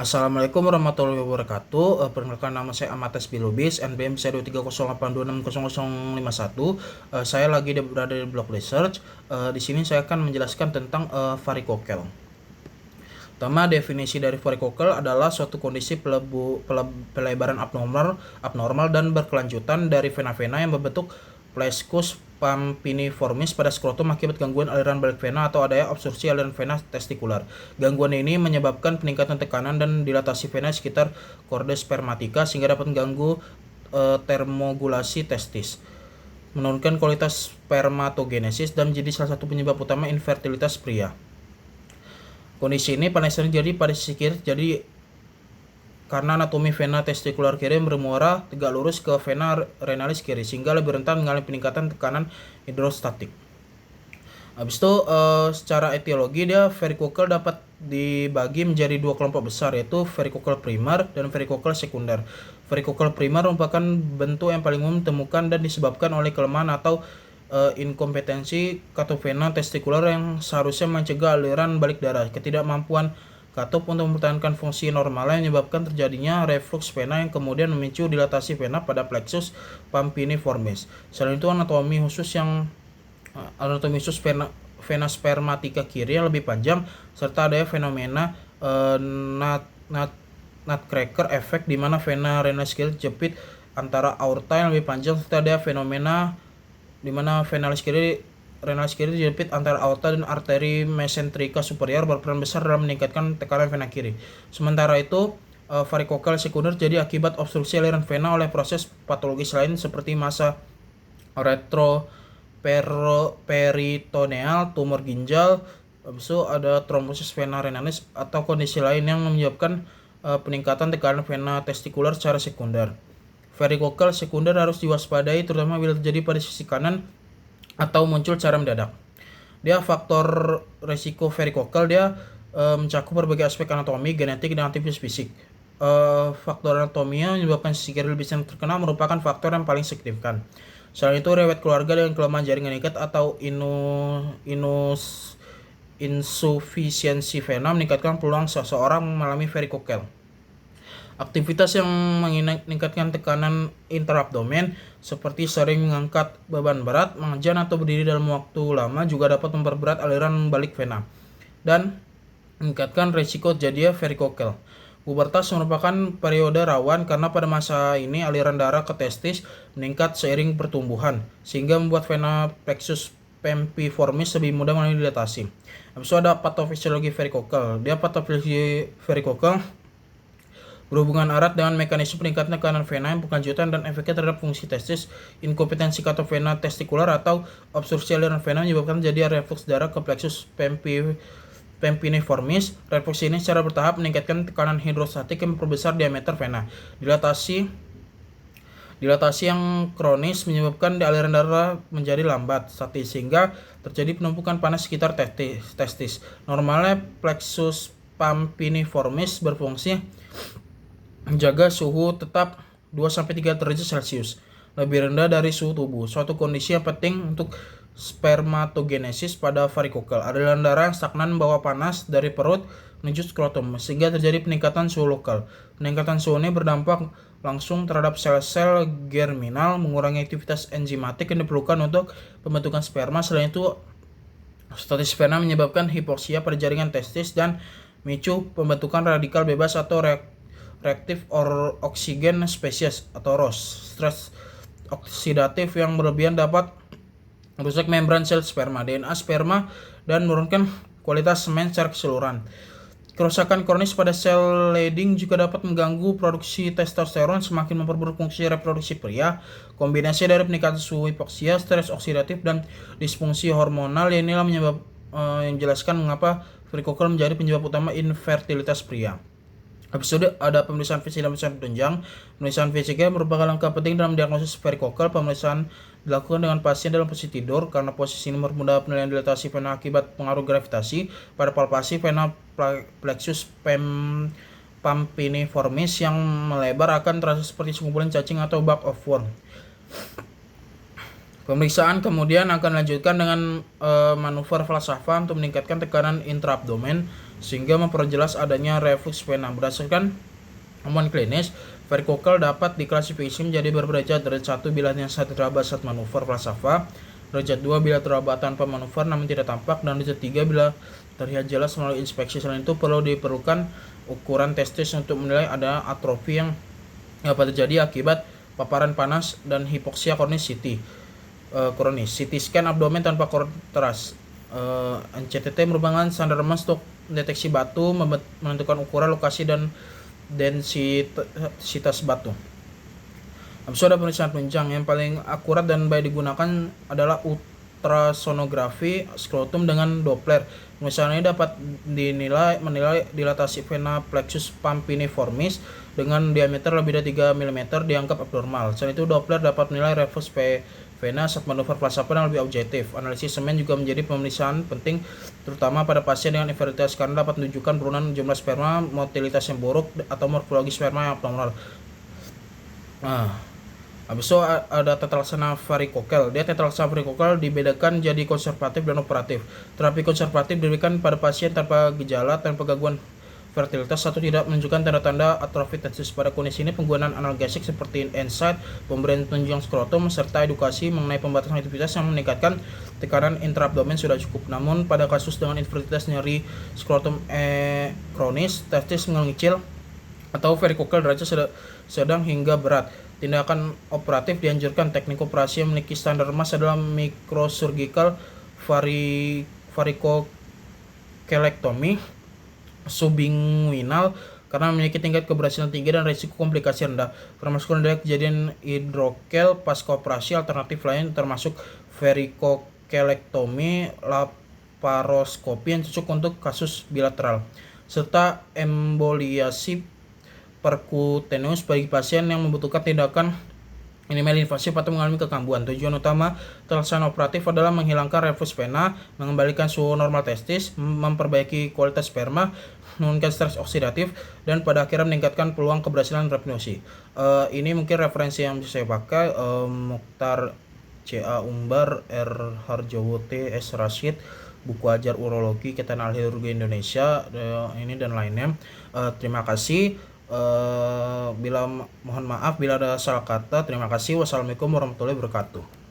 Assalamualaikum warahmatullahi wabarakatuh. Perkenalkan, nama saya Amates Bilubis, NBM saya 23082600051. Saya lagi berada di blog research. Di sini saya akan menjelaskan tentang varikokel. Pertama, definisi dari varikokel adalah suatu kondisi pelebaran abnormal dan berkelanjutan dari vena-vena yang berbentuk plexus pampiniformis pada skrotum akibat gangguan aliran balik vena atau adanya obstruksi aliran vena testikular. Gangguan ini menyebabkan peningkatan tekanan dan dilatasi vena sekitar chorda spermatica sehingga dapat mengganggu termogulasi testis, menurunkan kualitas spermatogenesis, dan menjadi salah satu penyebab utama infertilitas pria. Kondisi ini pada sering terjadi pada sisi kiri, jadi karena anatomi vena testikular kiri bermuara tegak lurus ke vena renalis kiri, sehingga lebih rentan mengalami peningkatan tekanan hidrostatik. Habis itu secara etiologi dia varikokel dapat dibagi menjadi dua kelompok besar, yaitu varikokel primer dan varikokel sekunder. Varikokel primer merupakan bentuk yang paling umum ditemukan dan disebabkan oleh kelemahan atau inkompetensi katopena testikular yang seharusnya mencegah aliran balik darah. Ketidakmampuan katup untuk mempertahankan fungsi normalnya menyebabkan terjadinya reflux vena yang kemudian memicu dilatasi vena pada plexus pampiniformis. Selain itu, anatomi khusus vena spermatica kiri yang lebih panjang, serta ada fenomena nutcracker effect di mana vena renalis kiri terjepit antara aorta yang lebih panjang, serta ada fenomena di mana renalis kiri terjepit antara aorta dan arteri mesenterika superior, berperan besar dalam meningkatkan tekanan vena kiri. Sementara itu, varikokel sekunder jadi akibat obstruksi aliran vena oleh proses patologis lain seperti massa retroperitoneal, tumor ginjal, habis itu ada trombosis vena renalis atau kondisi lain yang menyebabkan peningkatan tekanan vena testikular secara sekunder. Varikokel sekunder harus diwaspadai terutama bila terjadi pada sisi kanan atau muncul secara mendadak. Dia faktor resiko varikokel dia mencakup berbagai aspek anatomi, genetik, dan aktivitas fisik. Faktor anatominya menyebabkan sisi kiri lebih sering terkena merupakan faktor yang paling signifikan. Selain itu, riwayat keluarga dengan kelemahan jaringan ikat atau insufisiensi vena meningkatkan peluang seseorang mengalami varikokel. Aktivitas yang meningkatkan tekanan intraabdomen seperti sering mengangkat beban berat, mengejan, atau berdiri dalam waktu lama juga dapat memperberat aliran balik vena dan meningkatkan risiko terjadinya varikokel. Pubertas merupakan periode rawan karena pada masa ini aliran darah ke testis meningkat seiring pertumbuhan, sehingga membuat vena plexus pempiformis lebih mudah mengalami dilatasi. Habis itu ada patofisiologi varikokel. Dia patofisiologi varikokel berhubungan erat dengan mekanisme peningkatan tekanan vena yang berkelanjutan dan efeknya terhadap fungsi testis. Inkompetensi katopena testikular atau obstruksi aliran vena menyebabkan terjadi reflux darah ke plexus pampiniformis. Reflux ini secara bertahap meningkatkan tekanan hidrostatik yang memperbesar diameter vena. Dilatasi yang kronis menyebabkan aliran darah menjadi lambat, statis, sehingga terjadi penumpukan panas sekitar testis. Normalnya plexus pampiniformis berfungsi menjaga suhu tetap 2-3 derajat Celcius, lebih rendah dari suhu tubuh. Suatu kondisi yang penting untuk spermatogenesis pada varikokel. Aliran darah yang stagnan membawa panas dari perut menuju skrotum, sehingga terjadi peningkatan suhu lokal. Peningkatan suhu ini berdampak langsung terhadap sel-sel germinal, mengurangi aktivitas enzimatik yang diperlukan untuk pembentukan sperma. Selain itu, statis vena menyebabkan hipoksia pada jaringan testis dan memicu pembentukan radikal bebas atau reaktif oksigen spesies atau ROS. Stres oksidatif yang berlebihan dapat merusak membran sel sperma, DNA sperma, dan menurunkan kualitas semen secara keseluruhan. Kerusakan kronis pada sel leading juga dapat mengganggu produksi testosteron, semakin memperburuk fungsi reproduksi pria. Kombinasi dari peningkatan suhu, hipoksia, stres oksidatif, dan disfungsi hormonal inilah yang menjelaskan mengapa varikokel menjadi penyebab utama infertilitas pria. Habis itu ada pemeriksaan fisik dan pemeriksaan penunjang. Pemeriksaan fisiknya merupakan langkah penting dalam diagnosis varikokel. Pemeriksaan dilakukan dengan pasien dalam posisi tidur karena posisi ini mempermudah penilaian dilatasi vena akibat pengaruh gravitasi. Pada palpasi, vena plexus pampiniformis yang melebar akan terasa seperti sekumpulan cacing atau bag of worm. Pemeriksaan kemudian akan dilanjutkan dengan manuver Valsalva untuk meningkatkan tekanan intraabdomen sehingga memperjelas adanya reflux vena. Berdasarkan temuan klinis, varikokel dapat diklasifikasi menjadi berderajat. Derajat 1 bila yang teraba saat manuver plasava, derajat 2 bila teraba tanpa manuver namun tidak tampak, dan derajat 3 bila terlihat jelas melalui inspeksi. Selain itu diperlukan ukuran testis untuk menilai ada atrofi yang dapat terjadi akibat paparan panas dan hipoksia kronis kronis. CT scan abdomen tanpa kontras. NCTT merupakan standar emas untuk deteksi batu, menentukan ukuran, lokasi, dan densitas batu. Habis itu ada pemeriksaan penunjang. Yang paling akurat dan baik digunakan adalah ultrasonografi skrotum dengan Doppler. Pemeriksaan ini dapat menilai dilatasi vena plexus pampiniformis dengan diameter lebih dari 3 mm dianggap abnormal. Selain itu, Doppler dapat menilai reflux vena saat manuver plasava yang lebih objektif. Analisis semen juga menjadi pemeriksaan penting, terutama pada pasien dengan infertilitas karena dapat menunjukkan penurunan jumlah sperma, motilitas yang buruk, atau morfologi sperma yang abnormal. Habis itu ada tata laksana varikokel. Tata laksana varikokel dibedakan jadi konservatif dan operatif. Terapi konservatif diberikan pada pasien tanpa gejala, tanpa gangguan fertilitas, atau tidak menunjukkan tanda-tanda atrofi testis. Pada kondisi ini, penggunaan analgesik seperti NSAID, pemberian penunjang skrotum, serta edukasi mengenai pembatasan aktivitas yang meningkatkan tekanan intraabdomen sudah cukup. Namun, pada kasus dengan infertilitas, nyeri skrotum kronis, testis mengecil, atau varikokel derajat sedang hingga berat, tindakan operatif dianjurkan. Teknik operasi yang memiliki standar emas adalah microsurgical varikokelektomi subinguinal karena memiliki tingkat keberhasilan tinggi dan risiko komplikasi rendah. Termasuk ada kejadian hidrokel pasca operasi. Alternatif lain termasuk varikokelektomi laparoskopi yang cocok untuk kasus bilateral, serta emboliasi percutaneous bagi pasien yang membutuhkan tindakan minimal invasif atau mengalami kekambuhan. Tujuan utama terlaksana operatif adalah menghilangkan reflux vena, mengembalikan suhu normal testis, memperbaiki kualitas sperma, menurunkan stres oksidatif, dan pada akhirnya meningkatkan peluang keberhasilan hipnosis. Ini mungkin referensi yang bisa saya pakai. Mukhtar C.A. Umbar, R. Harjowo T. S. Rashid, buku ajar urologi Ikatan Ahli Urologi Indonesia, ini dan lainnya. Terima kasih. Mohon maaf bila ada salah kata. Terima kasih. Wassalamualaikum warahmatullahi wabarakatuh.